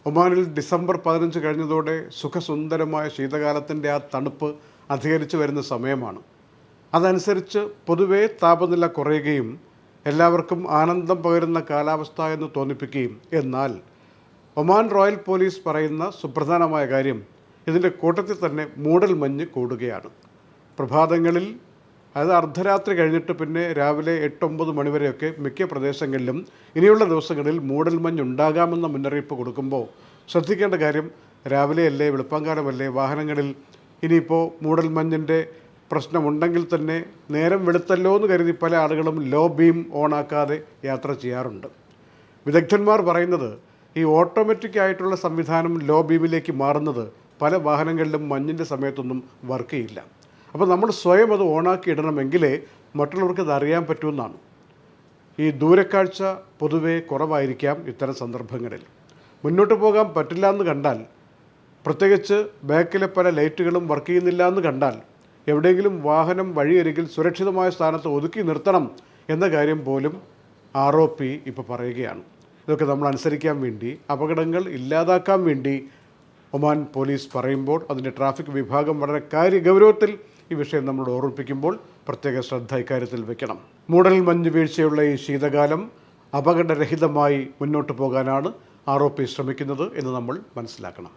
ഒമാനിൽ ഡിസംബർ 15 കഴിഞ്ഞതോടെ സുഖസുന്ദരമായ ശീതകാലത്തിൻ്റെ ആ തണുപ്പ് അധികരിച്ചു വരുന്ന സമയമാണ്. അതനുസരിച്ച് പൊതുവേ താപനില കുറയുകയും എല്ലാവർക്കും ആനന്ദം പകരുന്ന കാലാവസ്ഥ എന്ന് തോന്നിപ്പിക്കുകയും, എന്നാൽ ഒമാൻ റോയൽ പോലീസ് പറയുന്ന സുപ്രധാനമായ കാര്യം ഇതിൻ്റെ കൂട്ടത്തിൽ തന്നെ മൂടൽമഞ്ഞ് കൂടുകയാണ്. പ്രഭാതങ്ങളിൽ, അതായത് അർദ്ധരാത്രി കഴിഞ്ഞിട്ട് പിന്നെ രാവിലെ 8-9 മണിവരെയൊക്കെ മിക്ക പ്രദേശങ്ങളിലും ഇനിയുള്ള ദിവസങ്ങളിൽ മൂടൽമഞ്ഞ് ഉണ്ടാകാമെന്ന മുന്നറിയിപ്പ് കൊടുക്കുമ്പോൾ ശ്രദ്ധിക്കേണ്ട കാര്യം, രാവിലെയല്ലേ, വെളുപ്പാങ്കാലമല്ലേ, വാഹനങ്ങളിൽ ഇനിയിപ്പോൾ മൂടൽമഞ്ഞിൻ്റെ പ്രശ്നമുണ്ടെങ്കിൽ തന്നെ നേരം വെളുത്തല്ലോ എന്ന് കരുതി പല ആളുകളും ലോ ബീം ഓണാക്കാതെ യാത്ര ചെയ്യാറുണ്ട്. വിദഗ്ധന്മാർ പറയുന്നത് ഈ ഓട്ടോമാറ്റിക് ആയിട്ടുള്ള സംവിധാനം ലോ ബീമിലേക്ക് മാറുന്നത് പല വാഹനങ്ങളിലും മഞ്ഞിൻ്റെ സമയത്തൊന്നും വർക്ക് ചെയ്യില്ല. അപ്പോൾ നമ്മൾ സ്വയം അത് ഓണാക്കി ഇടണമെങ്കിലേ മറ്റുള്ളവർക്ക് അത് അറിയാൻ പറ്റുമെന്നാണ്. ഈ ദൂരക്കാഴ്ച പൊതുവേ കുറവായിരിക്കാം ഇത്തരം സന്ദർഭങ്ങളിൽ. മുന്നോട്ട് പോകാൻ പറ്റില്ല എന്ന് കണ്ടാൽ, പ്രത്യേകിച്ച് ബാക്കിലെ പല ലൈറ്റുകളും വർക്ക് ചെയ്യുന്നില്ല എന്ന് കണ്ടാൽ, എവിടെയെങ്കിലും വാഹനം വഴിയരികിൽ സുരക്ഷിതമായ സ്ഥാനത്ത് ഒതുക്കി നിർത്തണം എന്ന കാര്യം പോലും ROP ഇപ്പോൾ പറയുകയാണ്. ഇതൊക്കെ നമ്മൾ അനുസരിക്കാൻ വേണ്ടി, അപകടങ്ങൾ ഇല്ലാതാക്കാൻ വേണ്ടി ഒമാൻ പോലീസ് പറയുമ്പോൾ അതിൻ്റെ ട്രാഫിക് വിഭാഗം വളരെ ഗൗരവത്തിൽ ഈ വിഷയം നമ്മളോട് ഓർമ്മിപ്പിക്കുമ്പോൾ പ്രത്യേക ശ്രദ്ധ ഇക്കാര്യത്തിൽ വയ്ക്കണം. മൂടൽ മഞ്ഞ് വീഴ്ചയുള്ള ഈ ശീതകാലം അപകടരഹിതമായി മുന്നോട്ട് പോകാനാണ് ROP ശ്രമിക്കുന്നത് എന്ന് നമ്മൾ മനസ്സിലാക്കണം.